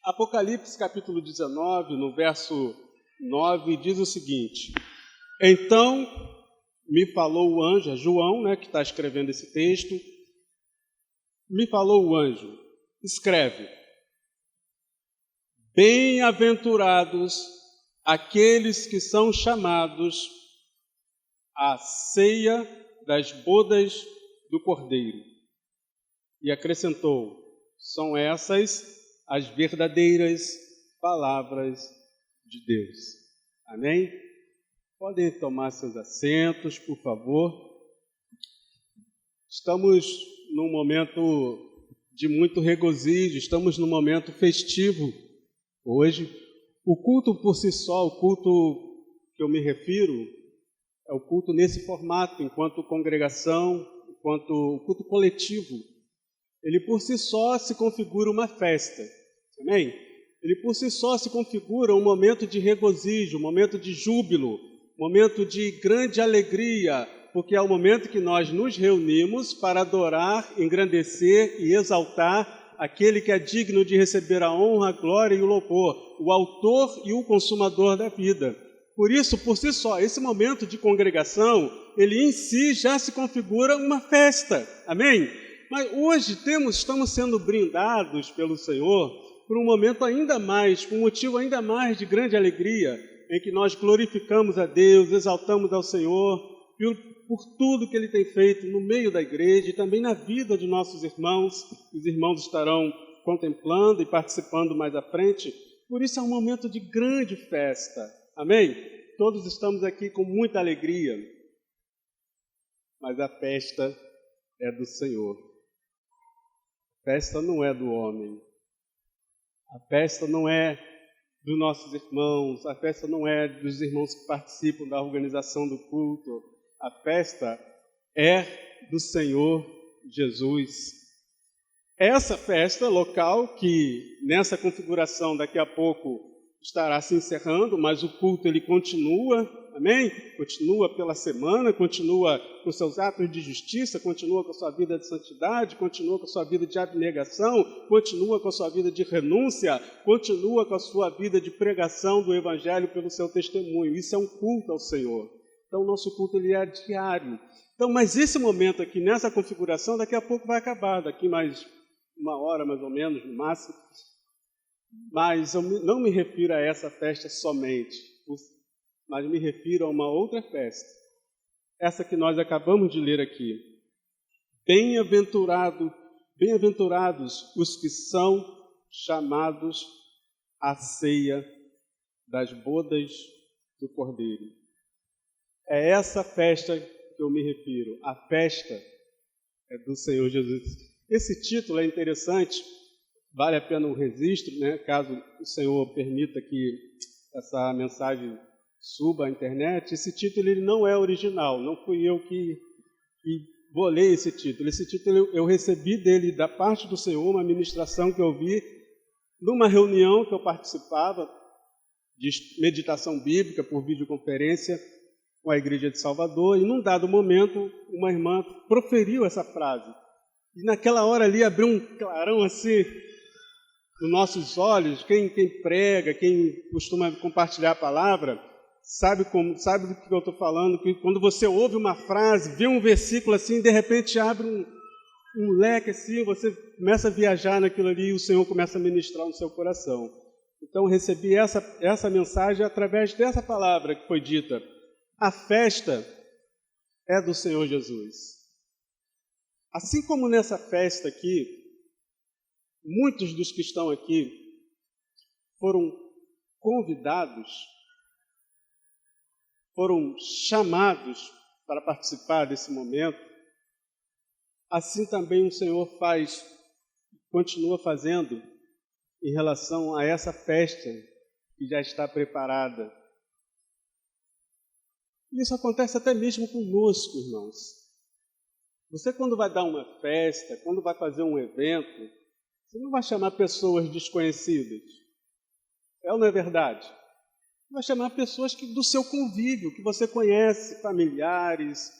Apocalipse capítulo 19, no verso 9, diz o seguinte: Então me falou o anjo, é João, que está escrevendo esse texto, me falou o anjo, escreve: Bem-aventurados aqueles que são chamados à ceia das bodas do Cordeiro. E acrescentou: são essas as verdadeiras palavras de Deus. Amém? Podem tomar seus assentos, por favor. Estamos num momento de muito regozijo, estamos num momento festivo hoje. O culto por si só, o culto que eu me refiro, é o culto nesse formato, enquanto congregação, enquanto culto coletivo. Ele por si só se configura uma festa, amém? Ele por si só se configura um momento de regozijo, um momento de júbilo, um momento de grande alegria, porque é o momento que nós nos reunimos para adorar, engrandecer e exaltar aquele que é digno de receber a honra, a glória e o louvor, o autor e o consumador da vida. Por isso, por si só, esse momento de congregação, ele em si já se configura uma festa, amém? Mas hoje estamos sendo brindados pelo Senhor por um momento ainda mais, por um motivo ainda mais de grande alegria, em que nós glorificamos a Deus, exaltamos ao Senhor por tudo que Ele tem feito no meio da igreja e também na vida de nossos irmãos. Os irmãos estarão contemplando e participando mais à frente. Por isso é um momento de grande festa, amém? Todos estamos aqui com muita alegria, mas a festa é do Senhor. A festa não é do homem. A festa não é dos nossos irmãos. A festa não é dos irmãos que participam da organização do culto. A festa é do Senhor Jesus. Essa festa local, que nessa configuração daqui a pouco estará se encerrando, mas o culto ele continua, amém? Continua pela semana, continua com seus atos de justiça, continua com a sua vida de santidade, continua com a sua vida de abnegação, continua com a sua vida de renúncia, continua com a sua vida de pregação do Evangelho pelo seu testemunho. Isso é um culto ao Senhor. Então, o nosso culto ele é diário. Então, mas esse momento aqui, nessa configuração, daqui a pouco vai acabar, daqui mais uma hora, mais ou menos, no máximo. Mas eu não me refiro a essa festa somente, mas me refiro a uma outra festa. Essa que nós acabamos de ler aqui. Bem-aventurados os que são chamados à ceia das bodas do Cordeiro. É essa festa que eu me refiro. A festa é do Senhor Jesus. Esse título é interessante, vale a pena um registro, caso o Senhor permita que essa mensagem suba à internet. Esse título ele não é original, não fui eu que bolei esse título. Esse título eu recebi dele, da parte do Senhor, uma ministração que eu vi numa reunião que eu participava de meditação bíblica por videoconferência com a Igreja de Salvador, e num dado momento uma irmã proferiu essa frase. E naquela hora ali abriu um clarão assim nos nossos olhos. Quem prega, quem costuma compartilhar a palavra, sabe do que eu estou falando, que quando você ouve uma frase, vê um versículo assim, de repente abre um leque assim, você começa a viajar naquilo ali e o Senhor começa a ministrar no seu coração. Então recebi essa mensagem através dessa palavra que foi dita. A festa é do Senhor Jesus. Assim como nessa festa aqui, muitos dos que estão aqui foram convidados, foram chamados para participar desse momento. Assim também o Senhor continua fazendo em relação a essa festa que já está preparada. Isso acontece até mesmo conosco, irmãos. Você, quando vai dar uma festa, quando vai fazer um evento, você não vai chamar pessoas desconhecidas. É ou não é verdade? Você vai chamar pessoas do seu convívio, que você conhece, familiares,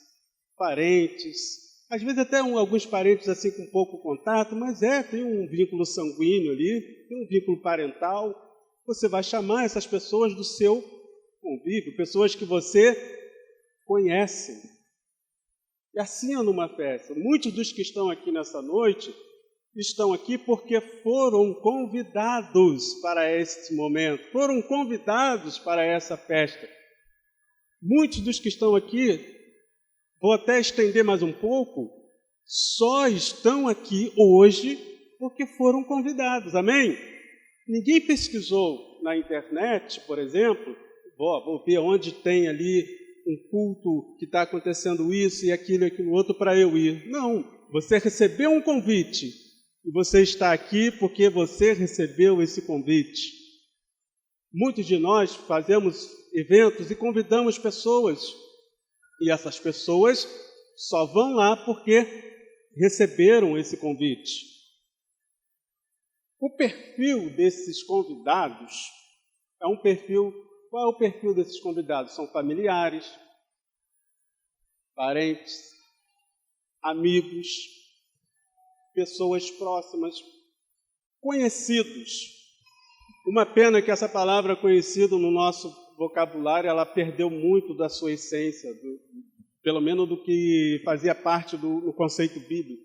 parentes. Às vezes até alguns parentes assim com pouco contato, mas tem um vínculo sanguíneo ali, tem um vínculo parental. Você vai chamar essas pessoas do seu convívio, pessoas que você conhece. E assim é numa festa. Muitos dos que estão aqui nessa noite estão aqui porque foram convidados para este momento, foram convidados para essa festa. Muitos dos que estão aqui, vou até estender mais um pouco, só estão aqui hoje porque foram convidados, amém? Ninguém pesquisou na internet, por exemplo, vou ver onde tem ali um culto que está acontecendo isso e aquilo outro para eu ir. Não, você recebeu um convite e você está aqui porque você recebeu esse convite. Muitos de nós fazemos eventos e convidamos pessoas, e essas pessoas só vão lá porque receberam esse convite. O perfil desses convidados é um perfil... Qual é o perfil desses convidados? São familiares, parentes, amigos, pessoas próximas, conhecidos. Uma pena que essa palavra conhecido no nosso vocabulário, ela perdeu muito da sua essência, pelo menos do que fazia parte do conceito bíblico.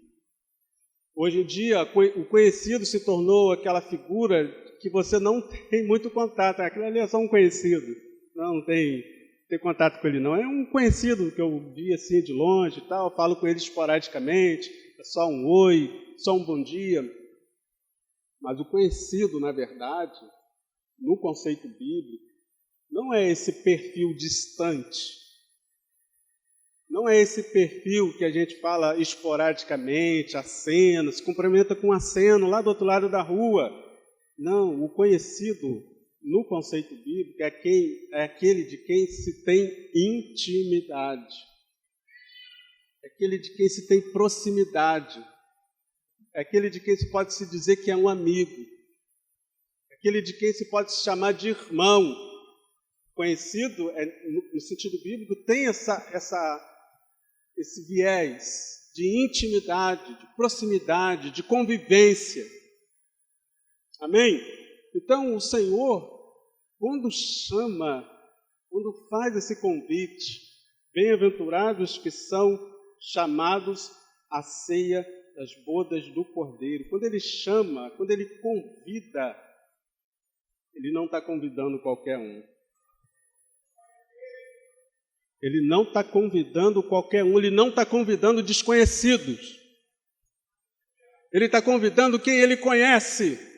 Hoje em dia, o conhecido se tornou aquela figura que você não tem muito contato. Aquilo ali é só um conhecido. Não tem contato com ele, não. É um conhecido que eu vi assim de longe e tal, falo com ele esporadicamente, é só um oi, só um bom dia. Mas o conhecido, na verdade, no conceito bíblico, não é esse perfil distante. Não é esse perfil que a gente fala esporadicamente, acena, se cumprimenta com um aceno lá do outro lado da rua. Não, o conhecido no conceito bíblico é aquele de quem se tem intimidade. É aquele de quem se tem proximidade. É aquele de quem se pode se dizer que é um amigo. É aquele de quem se pode se chamar de irmão. Conhecido, no sentido bíblico, tem esse viés de intimidade, de proximidade, de convivência. Amém? Então, o Senhor, quando faz esse convite, bem-aventurados que são chamados à ceia das bodas do Cordeiro. Quando Ele chama, quando Ele convida, Ele não está convidando qualquer um. Ele não está convidando qualquer um, Ele não está convidando desconhecidos. Ele está convidando quem Ele conhece.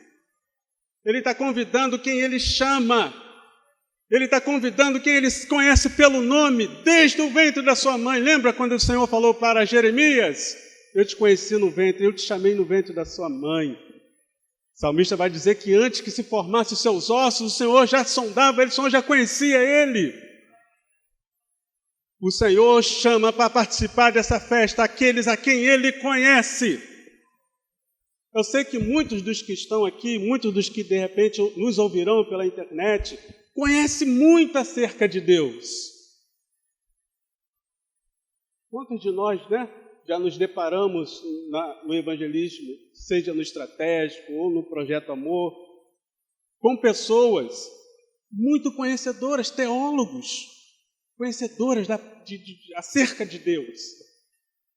Ele está convidando quem Ele chama. Ele está convidando quem Ele conhece pelo nome, desde o ventre da sua mãe. Lembra quando o Senhor falou para Jeremias? Eu te conheci no ventre, eu te chamei no ventre da sua mãe. O salmista vai dizer que antes que se formasse os seus ossos, o Senhor já sondava ele, o Senhor já conhecia ele. O Senhor chama para participar dessa festa aqueles a quem Ele conhece. Eu sei que muitos dos que estão aqui, muitos dos que de repente nos ouvirão pela internet, conhecem muito acerca de Deus. Quantos de nós, já nos deparamos no evangelismo, seja no estratégico ou no projeto Amor, com pessoas muito conhecedoras, teólogos, conhecedoras acerca de Deus.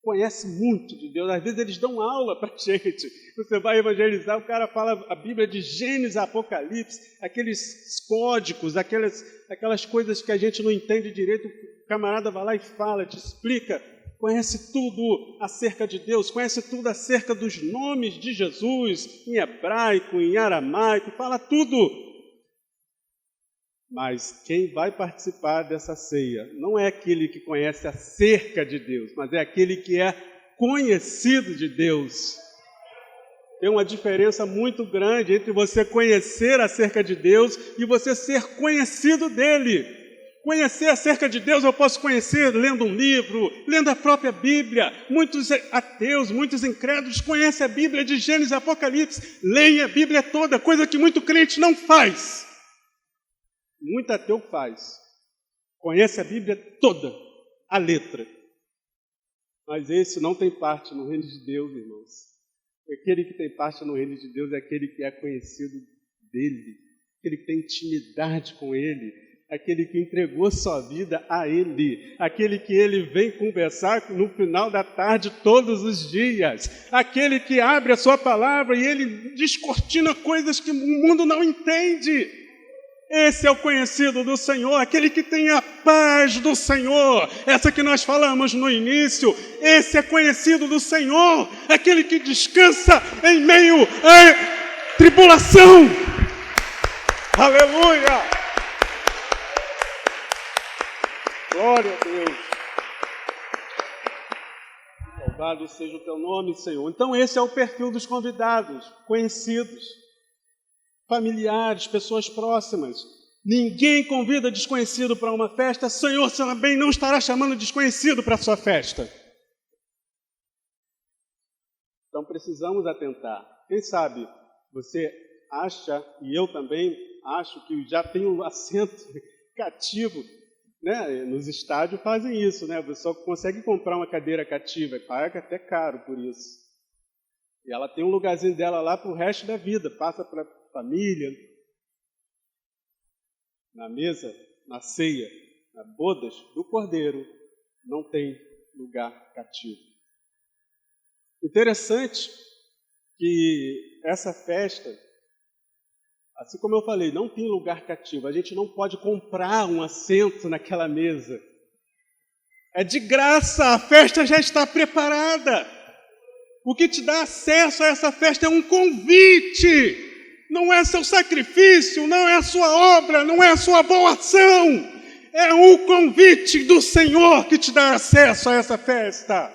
Conhece muito de Deus, às vezes eles dão aula para a gente. Você vai evangelizar, o cara fala a Bíblia de Gênesis a Apocalipse, aqueles códigos, aquelas coisas que a gente não entende direito, o camarada vai lá e fala, te explica, conhece tudo acerca de Deus, conhece tudo acerca dos nomes de Jesus, em hebraico, em aramaico, fala tudo. Mas quem vai participar dessa ceia não é aquele que conhece acerca de Deus, mas é aquele que é conhecido de Deus. Tem uma diferença muito grande entre você conhecer acerca de Deus e você ser conhecido dele. Conhecer acerca de Deus eu posso conhecer lendo um livro, lendo a própria Bíblia. Muitos ateus, muitos incrédulos conhecem a Bíblia de Gênesis e Apocalipse. Leem a Bíblia toda, coisa que muito crente não faz. Muito ateu faz. Conhece a Bíblia toda, a letra. Mas esse não tem parte no reino de Deus, irmãos. Aquele que tem parte no reino de Deus é aquele que é conhecido dele, aquele que tem intimidade com ele, aquele que entregou sua vida a ele, aquele que ele vem conversar no final da tarde todos os dias, aquele que abre a sua palavra e ele descortina coisas que o mundo não entende. Esse é o conhecido do Senhor, aquele que tem a paz do Senhor, essa que nós falamos no início. Esse é conhecido do Senhor, aquele que descansa em meio à tribulação. Aleluia! Glória a Deus. Louvado seja o teu nome, Senhor. Então esse é o perfil dos convidados, conhecidos, familiares, pessoas próximas. Ninguém convida desconhecido para uma festa. Senhor também não estará chamando desconhecido para a sua festa. Então precisamos atentar. Quem sabe você acha, e eu também acho, que já tem um assento cativo, né? Nos estádios fazem isso, né? Você só consegue comprar uma cadeira cativa e paga até caro por isso. E ela tem um lugarzinho dela lá para o resto da vida, passa para a família, na mesa, na ceia, nas bodas do Cordeiro, não tem lugar cativo. Interessante que essa festa, assim como eu falei, não tem lugar cativo. A gente não pode comprar um assento naquela mesa. É de graça, a festa já está preparada. O que te dá acesso a essa festa é um convite. Não é seu sacrifício, não é a sua obra, não é a sua boa ação. É um convite do Senhor que te dá acesso a essa festa.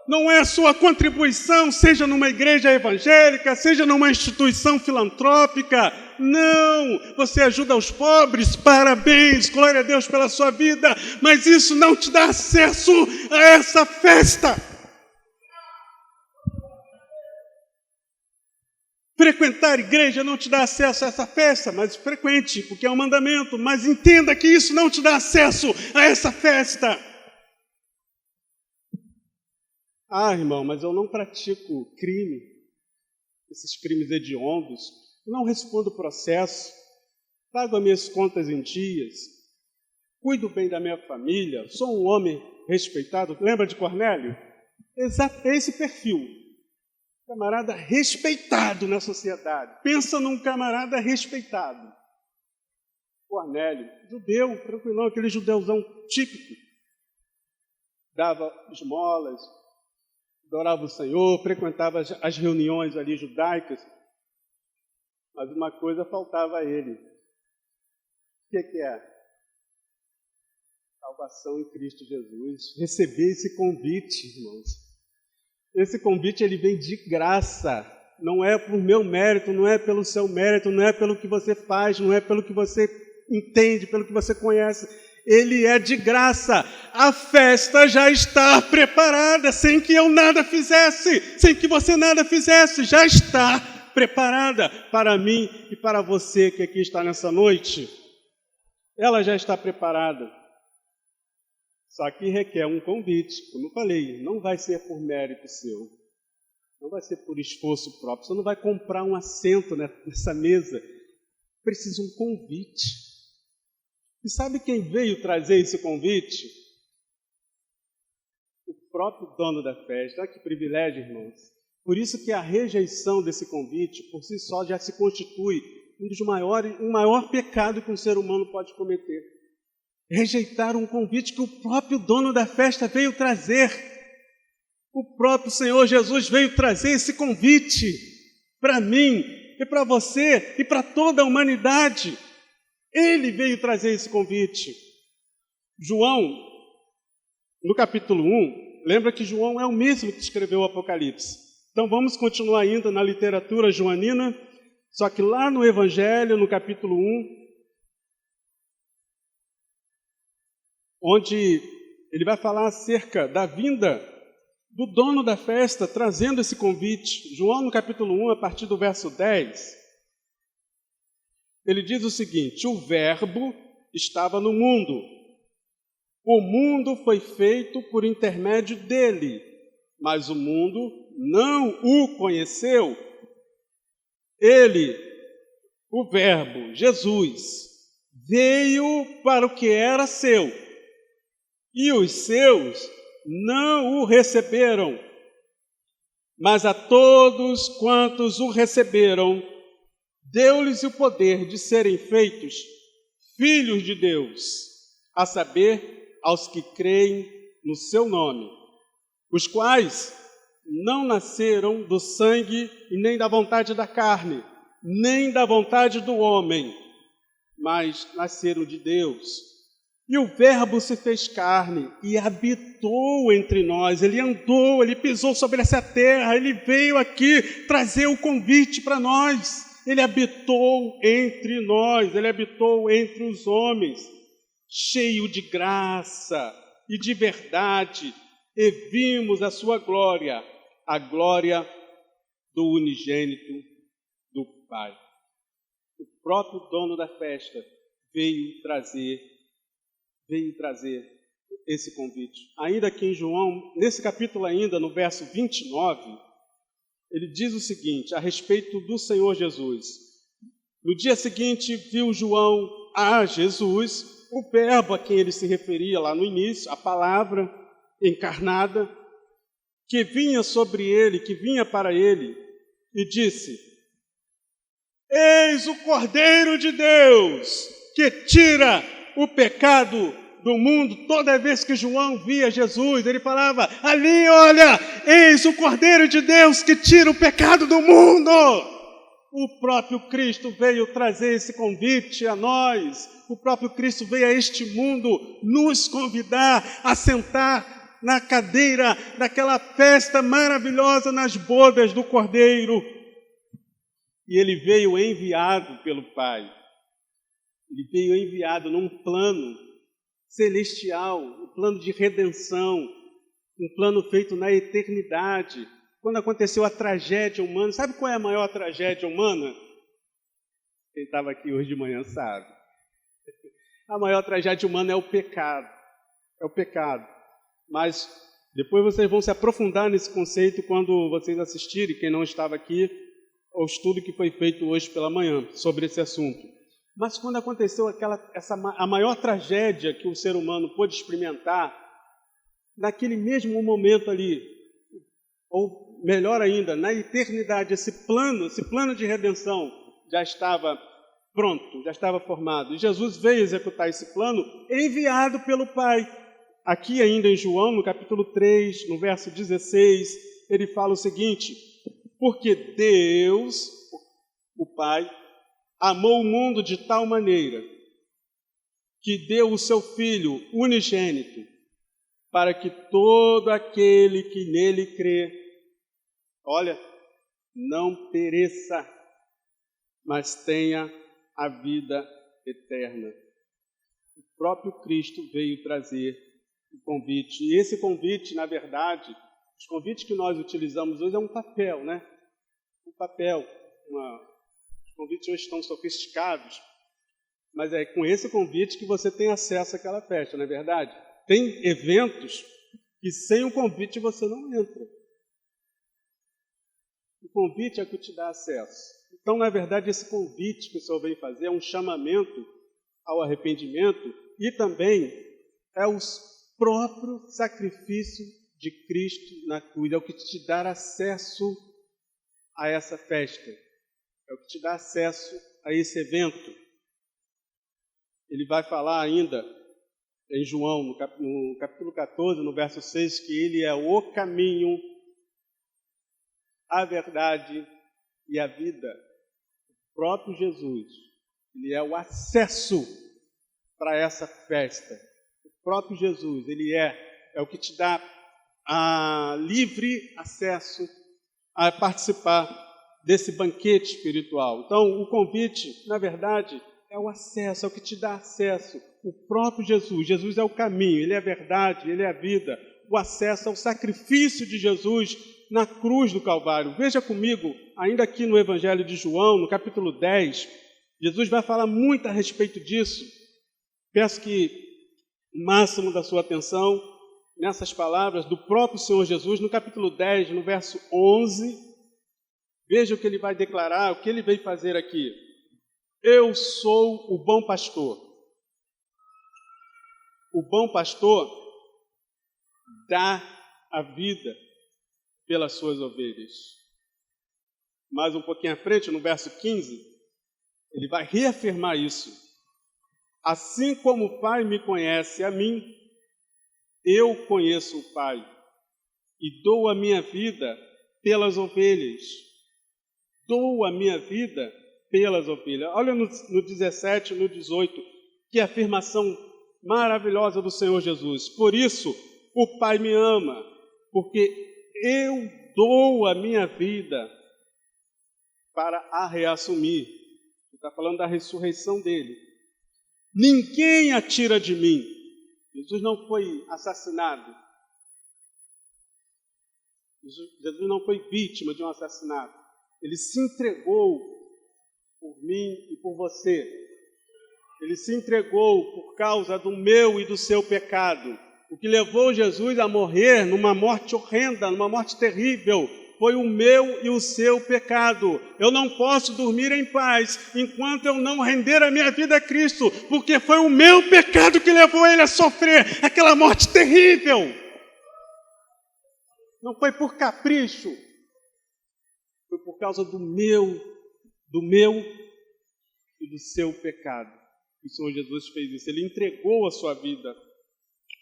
Não é a sua contribuição, seja numa igreja evangélica, seja numa instituição filantrópica. Não, você ajuda os pobres, parabéns, glória a Deus pela sua vida, mas isso não te dá acesso a essa festa. Frequentar a igreja não te dá acesso a essa festa, mas frequente, porque é um mandamento. Mas entenda que isso não te dá acesso a essa festa. Ah, irmão, mas eu não pratico crime, esses crimes hediondos, não respondo processo, pago as minhas contas em dias, cuido bem da minha família, sou um homem respeitado. Lembra de Cornélio? Exato, esse perfil. Camarada respeitado na sociedade. Pensa num camarada respeitado. Cornélio, judeu, tranquilão, aquele judeuzão típico. Dava esmolas, adorava o Senhor, frequentava as reuniões ali judaicas. Mas uma coisa faltava a ele. O que é? Salvação em Cristo Jesus. Receber esse convite, irmãos. Esse convite ele vem de graça, não é por meu mérito, não é pelo seu mérito, não é pelo que você faz, não é pelo que você entende, pelo que você conhece. Ele é de graça. A festa já está preparada, sem que eu nada fizesse, sem que você nada fizesse, já está preparada para mim e para você que aqui está nessa noite. Ela já está preparada. Só que requer um convite, como eu falei, não vai ser por mérito seu, não vai ser por esforço próprio, você não vai comprar um assento nessa mesa, precisa um convite. E sabe quem veio trazer esse convite? O próprio dono da festa. Olha que privilégio, irmãos. Por isso que a rejeição desse convite, por si só, já se constitui um maior pecado que um ser humano pode cometer. Rejeitar um convite que o próprio dono da festa veio trazer. O próprio Senhor Jesus veio trazer esse convite para mim e para você e para toda a humanidade. Ele veio trazer esse convite. João, no capítulo 1, lembra que João é o mesmo que escreveu o Apocalipse. Então vamos continuar ainda na literatura joanina, só que lá no Evangelho, no capítulo 1, onde ele vai falar acerca da vinda do dono da festa, trazendo esse convite. João, no capítulo 1, a partir do verso 10, ele diz o seguinte: o verbo estava no mundo, O mundo foi feito por intermédio dele, mas o mundo não o conheceu. Ele, o Verbo, Jesus, veio para o que era seu, e os seus não o receberam. Mas a todos quantos o receberam, deu-lhes o poder de serem feitos filhos de Deus, a saber, aos que creem no seu nome, os quais não nasceram do sangue e nem da vontade da carne, nem da vontade do homem, mas nasceram de Deus. E o Verbo se fez carne e habitou entre nós. Ele andou, ele pisou sobre essa terra, ele veio aqui trazer o convite para nós. Ele habitou entre nós, ele habitou entre os homens, cheio de graça e de verdade, e vimos a sua glória, a glória do unigênito do Pai. O próprio dono da festa veio trazer esse convite. Ainda aqui em João, nesse capítulo ainda, no verso 29, ele diz o seguinte, a respeito do Senhor Jesus. No dia seguinte, viu João a Jesus, o Verbo a quem ele se referia lá no início, a palavra encarnada, que vinha sobre ele, que vinha para ele, e disse: Eis o Cordeiro de Deus, que tira o pecado do mundo. Toda vez que João via Jesus, ele falava, ali, olha, eis o Cordeiro de Deus que tira o pecado do mundo. O próprio Cristo veio trazer esse convite a nós. O próprio Cristo veio a este mundo nos convidar a sentar na cadeira daquela festa maravilhosa nas bodas do Cordeiro. E ele veio enviado pelo Pai. Ele veio enviado num plano celestial, um plano de redenção, um plano feito na eternidade. Quando aconteceu a tragédia humana, sabe qual é a maior tragédia humana? Quem estava aqui hoje de manhã sabe. A maior tragédia humana é o pecado. É o pecado. Mas depois vocês vão se aprofundar nesse conceito quando vocês assistirem, quem não estava aqui, ao estudo que foi feito hoje pela manhã sobre esse assunto. Mas quando aconteceu a maior tragédia que o ser humano pôde experimentar, naquele mesmo momento ali, ou melhor ainda, na eternidade, esse plano de redenção já estava pronto, já estava formado. E Jesus veio executar esse plano enviado pelo Pai. Aqui ainda em João, no capítulo 3, no verso 16, ele fala o seguinte: porque Deus, o Pai, amou o mundo de tal maneira que deu o seu Filho unigênito, para que todo aquele que nele crê, olha, não pereça, mas tenha a vida eterna. O próprio Cristo veio trazer o convite. E esse convite, na verdade, os convites que nós utilizamos hoje é um papel, né? Um papel. Os convites hoje estão sofisticados, mas é com esse convite que você tem acesso àquela festa, não é verdade? Tem eventos que sem o convite você não entra. O convite é o que te dá acesso. Então, na verdade, esse convite que o Senhor vem fazer é um chamamento ao arrependimento e também é o próprio sacrifício de Cristo na cruz. É o que te dá acesso a essa festa. É o que te dá acesso a esse evento. Ele vai falar ainda em João, no capítulo 14, no verso 6, que ele é o caminho, a verdade e a vida. O próprio Jesus, ele é o acesso para essa festa. O próprio Jesus, ele é o que te dá livre acesso a participar desse banquete espiritual. Então, o convite, na verdade, é o acesso, é o que te dá acesso. O próprio Jesus. Jesus é o caminho, ele é a verdade, ele é a vida. O acesso ao sacrifício de Jesus na cruz do Calvário. Veja comigo, ainda aqui no Evangelho de João, no capítulo 10, Jesus vai falar muito a respeito disso. Peço que o máximo da sua atenção nessas palavras do próprio Senhor Jesus, no capítulo 10, no verso 11. Veja o que ele vai declarar, o que ele veio fazer aqui. Eu sou o bom pastor. O bom pastor dá a vida pelas suas ovelhas. Mais um pouquinho à frente, no verso 15, ele vai reafirmar isso. Assim como o Pai me conhece a mim, eu conheço o Pai e dou a minha vida pelas ovelhas. Dou a minha vida pelas ovelhas. Olha no 17, no 18, que afirmação maravilhosa do Senhor Jesus. Por isso, o Pai me ama, porque eu dou a minha vida para a reassumir. Ele está falando da ressurreição dele. Ninguém a tira de mim. Jesus não foi assassinado. Jesus não foi vítima de um assassinato. Ele se entregou por mim e por você. Ele se entregou por causa do meu e do seu pecado. O que levou Jesus a morrer numa morte horrenda, numa morte terrível, foi o meu e o seu pecado. Eu não posso dormir em paz enquanto eu não render a minha vida a Cristo, porque foi o meu pecado que levou ele a sofrer aquela morte terrível. Não foi por capricho, foi por causa do meu e do seu pecado. O Senhor Jesus fez isso. Ele entregou a sua vida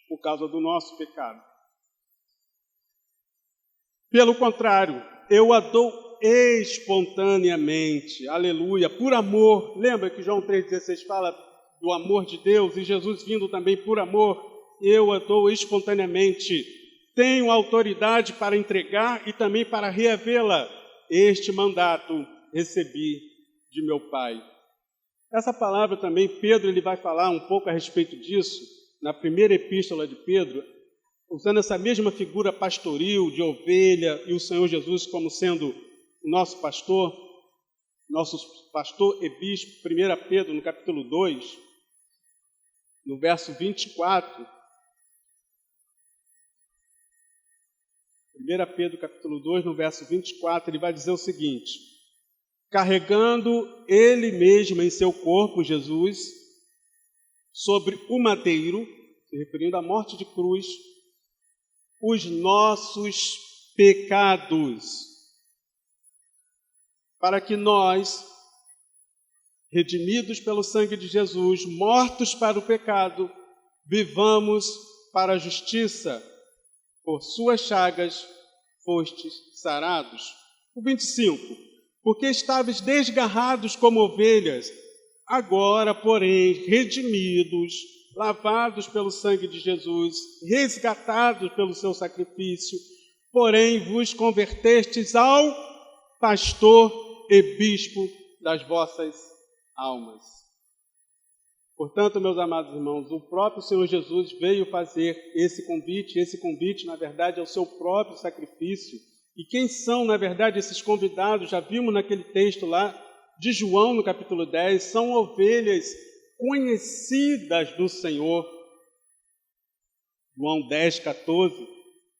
por causa do nosso pecado. Pelo contrário, eu a dou espontaneamente, aleluia, por amor. Lembra que João 3,16 fala do amor de Deus e Jesus vindo também por amor? Eu a dou espontaneamente. Tenho autoridade para entregar e também para reavê-la. Este mandato recebi de meu Pai. Essa palavra também, Pedro ele vai falar um pouco a respeito disso, na primeira epístola de Pedro, usando essa mesma figura pastoril, de ovelha, e o Senhor Jesus como sendo o nosso pastor e bispo. 1 Pedro, no capítulo 2, no verso 24, 1 Pedro, capítulo 2, no verso 24, ele vai dizer o seguinte: carregando ele mesmo em seu corpo, Jesus, sobre o madeiro, se referindo à morte de cruz, os nossos pecados, para que nós, redimidos pelo sangue de Jesus, mortos para o pecado, vivamos para a justiça. Por suas chagas fostes sarados. O 25. Porque estáveis desgarrados como ovelhas, agora, porém, redimidos, lavados pelo sangue de Jesus, resgatados pelo seu sacrifício, porém vos convertestes ao pastor e bispo das vossas almas. Portanto, meus amados irmãos, o próprio Senhor Jesus veio fazer esse convite, na verdade, é o seu próprio sacrifício. E quem são, na verdade, esses convidados? Já vimos naquele texto lá de João, no capítulo 10, são ovelhas conhecidas do Senhor. João 10, 14,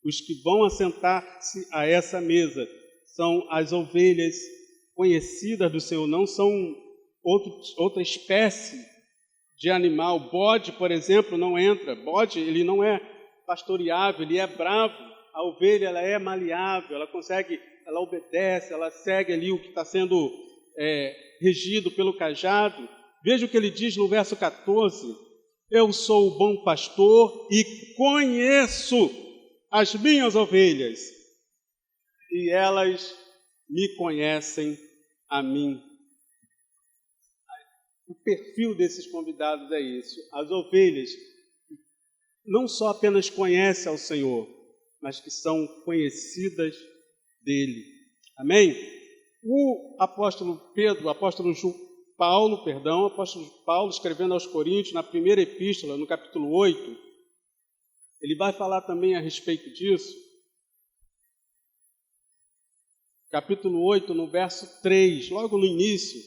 os que vão assentar-se a essa mesa são as ovelhas conhecidas do Senhor, não são outra espécie de animal. Bode, por exemplo, não entra. Bode, ele não é pastoreável, ele é bravo. A ovelha, ela é maleável, ela obedece, ela segue ali o que está sendo regido pelo cajado. Veja o que ele diz no verso 14: eu sou o bom pastor e conheço as minhas ovelhas, e elas me conhecem a mim. O perfil desses convidados é isso. As ovelhas não só apenas conhecem ao Senhor, mas que são conhecidas dele. Amém? O apóstolo Paulo, escrevendo aos Coríntios, na primeira epístola, no capítulo 8, ele vai falar também a respeito disso. Capítulo 8, no verso 3, logo no início.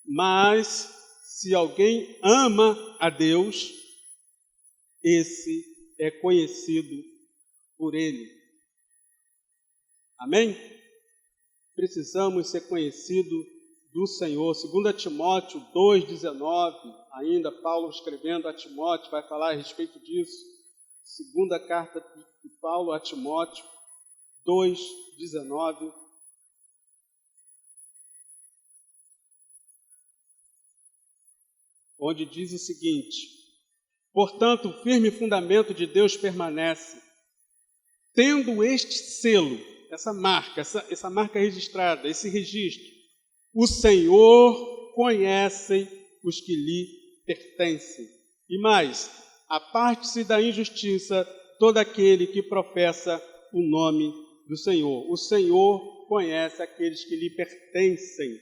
Mas, se alguém ama a Deus, esse é conhecido por Ele. Amém? Precisamos ser conhecidos do Senhor. 2 Timóteo 2,19, ainda Paulo escrevendo a Timóteo, vai falar a respeito disso. Segunda carta de Paulo a Timóteo 2,19. Onde diz o seguinte: portanto, o firme fundamento de Deus permanece, tendo este selo, essa marca registrada, esse registro: o Senhor conhece os que lhe pertencem. E mais, aparte-se da injustiça todo aquele que professa o nome do Senhor. O Senhor conhece aqueles que lhe pertencem.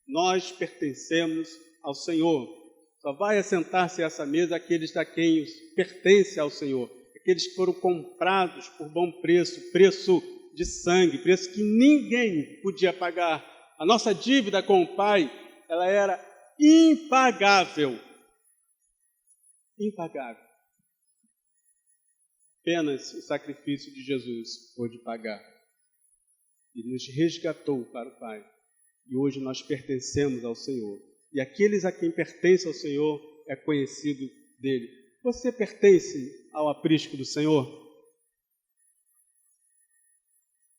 Nós pertencemos ao Senhor. Só vai assentar-se a essa mesa aqueles a quem pertence ao Senhor, aqueles que foram comprados por bom preço, preço de sangue, preço que ninguém podia pagar. A nossa dívida com o Pai, ela era impagável. Impagável. Apenas o sacrifício de Jesus pôde pagar. E nos resgatou para o Pai. E hoje nós pertencemos ao Senhor. E aqueles a quem pertence ao Senhor é conhecido dele. Você pertence ao aprisco do Senhor?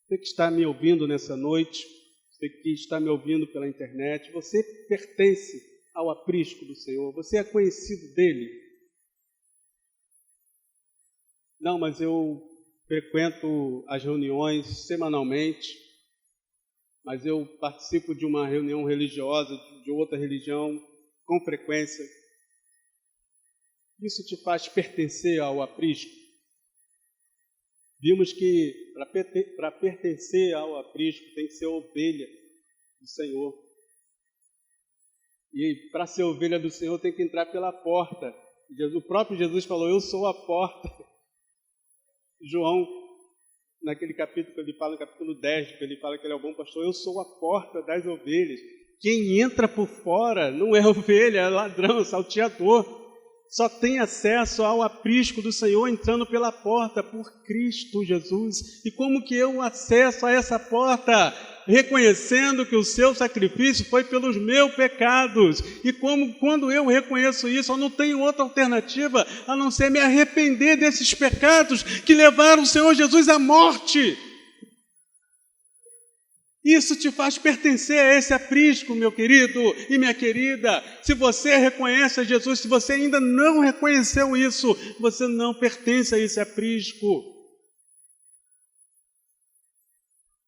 Você que está me ouvindo nessa noite, você que está me ouvindo pela internet, você pertence ao aprisco do Senhor? Você é conhecido dele? Não, mas eu frequento as reuniões semanalmente, mas eu participo de uma reunião religiosa, de outra religião, com frequência. Isso te faz pertencer ao aprisco? Vimos que para pertencer ao aprisco tem que ser ovelha do Senhor. E para ser ovelha do Senhor tem que entrar pela porta. O próprio Jesus falou: eu sou a porta. João, naquele capítulo que ele fala, no capítulo 10, que ele fala que ele é o bom pastor: eu sou a porta das ovelhas. Quem entra por fora não é ovelha, é ladrão, salteador. Só tem acesso ao aprisco do Senhor entrando pela porta, por Cristo Jesus. E como que eu acesso a essa porta? Reconhecendo que o seu sacrifício foi pelos meus pecados. E quando eu reconheço isso, eu não tenho outra alternativa a não ser me arrepender desses pecados que levaram o Senhor Jesus à morte. Isso te faz pertencer a esse aprisco, meu querido e minha querida. Se você reconhece a Jesus, se você ainda não reconheceu isso, você não pertence a esse aprisco.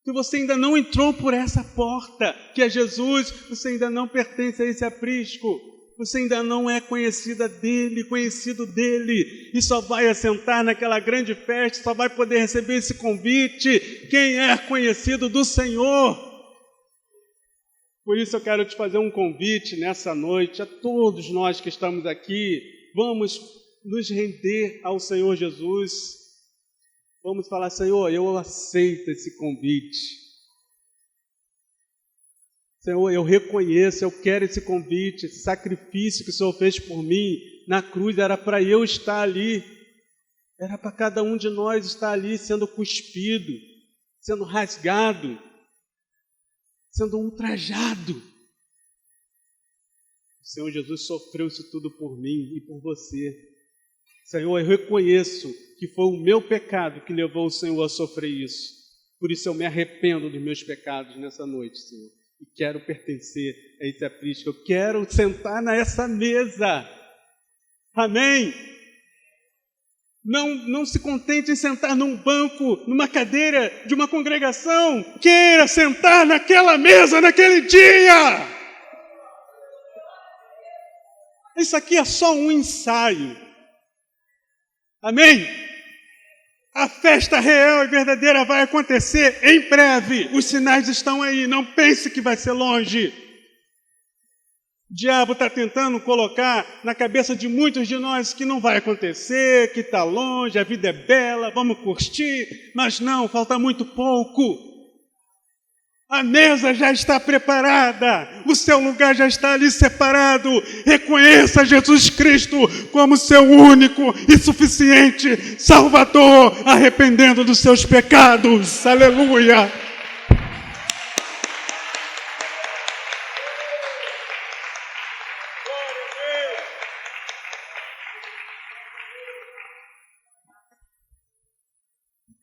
Se você ainda não entrou por essa porta, que é Jesus, você ainda não pertence a esse aprisco. Você ainda não é conhecido dele, e só vai assentar naquela grande festa, só vai poder receber esse convite quem é conhecido do Senhor. Por isso eu quero te fazer um convite nessa noite, a todos nós que estamos aqui. Vamos nos render ao Senhor Jesus. Vamos falar: Senhor, eu aceito esse convite. Senhor, eu reconheço, eu quero esse convite, esse sacrifício que o Senhor fez por mim na cruz, era para eu estar ali, era para cada um de nós estar ali sendo cuspido, sendo rasgado, sendo ultrajado. O Senhor Jesus sofreu isso tudo por mim e por você. Senhor, eu reconheço que foi o meu pecado que levou o Senhor a sofrer isso. Por isso eu me arrependo dos meus pecados nessa noite, Senhor. E quero pertencer a esse aprisco. Eu quero sentar nessa mesa. Amém? Não se contente em sentar num banco, numa cadeira de uma congregação. Queira sentar naquela mesa, naquele dia. Isso aqui é só um ensaio. Amém? A festa real e verdadeira vai acontecer em breve. Os sinais estão aí. Não pense que vai ser longe. O diabo está tentando colocar na cabeça de muitos de nós que não vai acontecer, que está longe, a vida é bela, vamos curtir. Mas não, falta muito pouco. A mesa já está preparada, o seu lugar já está ali separado. Reconheça Jesus Cristo como seu único e suficiente Salvador, arrependendo dos seus pecados. Aleluia!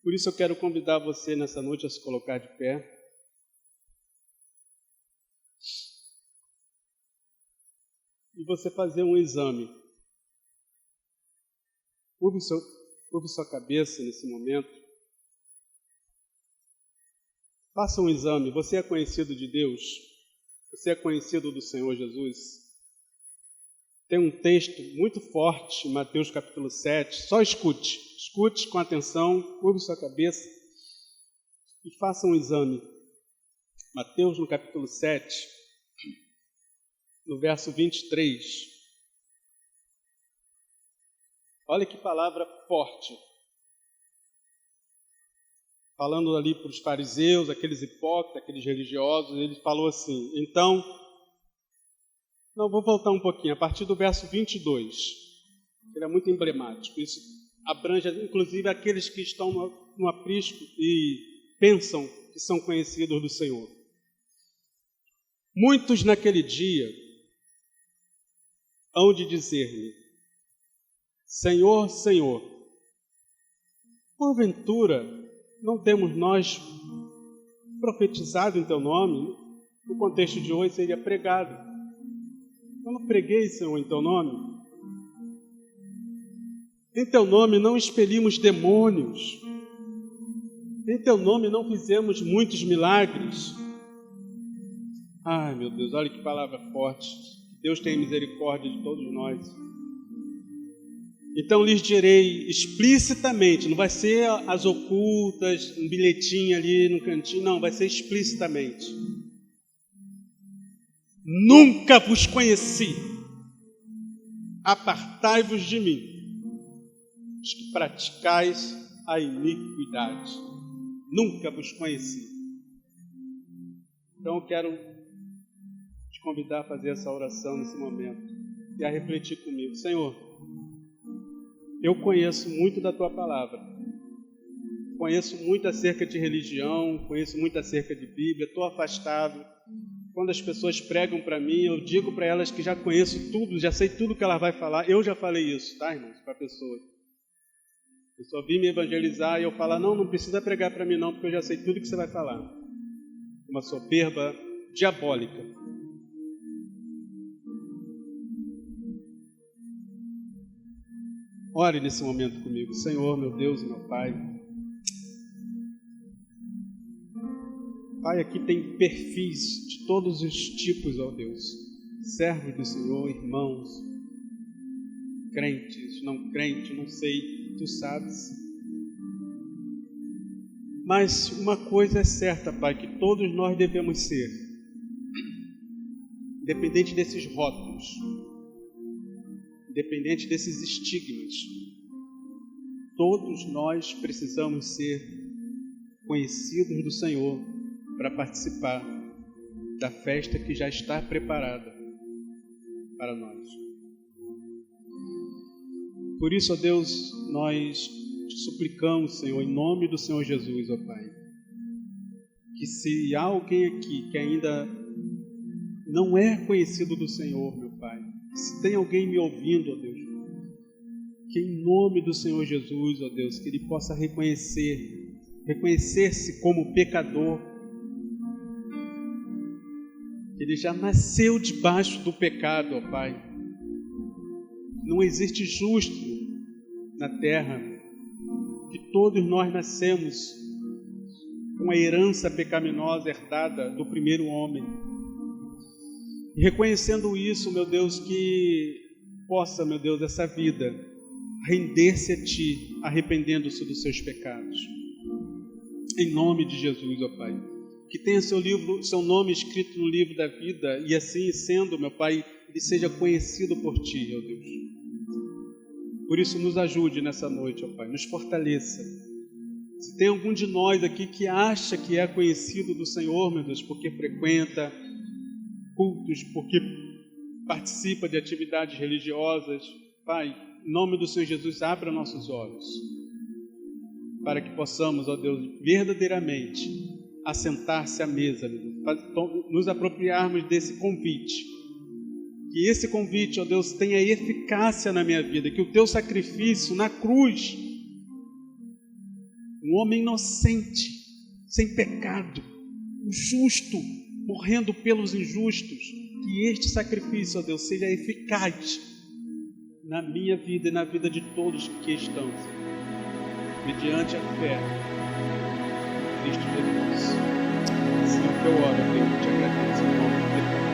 Por isso eu quero convidar você nessa noite a se colocar de pé. E você fazer um exame. Curve sua cabeça nesse momento. Faça um exame. Você é conhecido de Deus? Você é conhecido do Senhor Jesus? Tem um texto muito forte, Mateus capítulo 7. Só escute. Escute com atenção, curve sua cabeça e faça um exame. Mateus no capítulo 7. No verso 23, olha que palavra forte. Falando ali para os fariseus, aqueles hipócritas, aqueles religiosos, ele falou assim, então, não, vou voltar um pouquinho, a partir do verso 22, ele é muito emblemático, isso abrange inclusive aqueles que estão no aprisco e pensam que são conhecidos do Senhor. Muitos naquele dia hão de dizer-me, Senhor, Senhor, porventura não temos nós profetizado em Teu nome? No contexto de hoje seria pregado. Eu não preguei, Senhor, em Teu nome? Em Teu nome não expelimos demônios. Em Teu nome não fizemos muitos milagres. Ai, meu Deus, olha que palavra forte. Deus tem misericórdia de todos nós. Então lhes direi explicitamente, não vai ser as ocultas, um bilhetinho ali no cantinho, não, vai ser explicitamente. Nunca vos conheci. Apartai-vos de mim, os que praticais a iniquidade. Nunca vos conheci. Então eu quero te convidar a fazer essa oração nesse momento e a refletir comigo. Senhor, eu conheço muito da Tua palavra, conheço muito acerca de religião, conheço muito acerca de Bíblia, estou afastado. Quando as pessoas pregam para mim, eu digo para elas que já conheço tudo, já sei tudo que ela vai falar. Eu já falei isso, tá, irmãos, para a pessoa. Eu só vim me evangelizar e eu falar, não precisa pregar para mim não, porque eu já sei tudo que você vai falar. Uma soberba diabólica. Ore nesse momento comigo. Senhor, meu Deus e meu Pai. Pai, aqui tem perfis de todos os tipos, ó Deus. Servos do Senhor, irmãos, crentes, não crentes, não sei, Tu sabes. Mas uma coisa é certa, Pai, que todos nós devemos ser, independente desses rótulos, independente desses estigmas, todos nós precisamos ser conhecidos do Senhor para participar da festa que já está preparada para nós. Por isso, ó Deus, nós te suplicamos, Senhor, em nome do Senhor Jesus, ó Pai, que se há alguém aqui que ainda não é conhecido do Senhor, meu Pai, se tem alguém me ouvindo, ó Deus, que em nome do Senhor Jesus, ó Deus, que ele possa reconhecer-se como pecador, que ele já nasceu debaixo do pecado, ó Pai. Não existe justo na terra, que todos nós nascemos com a herança pecaminosa herdada do primeiro homem. E reconhecendo isso, meu Deus, que possa, meu Deus, essa vida render-se a Ti, arrependendo-se dos seus pecados. Em nome de Jesus, ó Pai. Que tenha seu nome escrito no livro da vida e assim sendo, meu Pai, ele seja conhecido por Ti, ó Deus. Por isso, nos ajude nessa noite, ó Pai, nos fortaleça Se tem algum de nós aqui que acha que é conhecido do Senhor, meu Deus, porque frequenta cultos, porque participa de atividades religiosas, Pai, em nome do Senhor Jesus, abra nossos olhos, para que possamos, ó Deus, verdadeiramente assentar-se à mesa, nos apropriarmos desse convite. Que esse convite, ó Deus, tenha eficácia na minha vida, que o teu sacrifício na cruz, um homem inocente, sem pecado, um justo, morrendo pelos injustos, que este sacrifício, ó Deus, seja eficaz na minha vida e na vida de todos que estão, mediante a fé em Cristo Jesus. Assim é o que eu oro, Deus, te agradeço em nome de Jesus.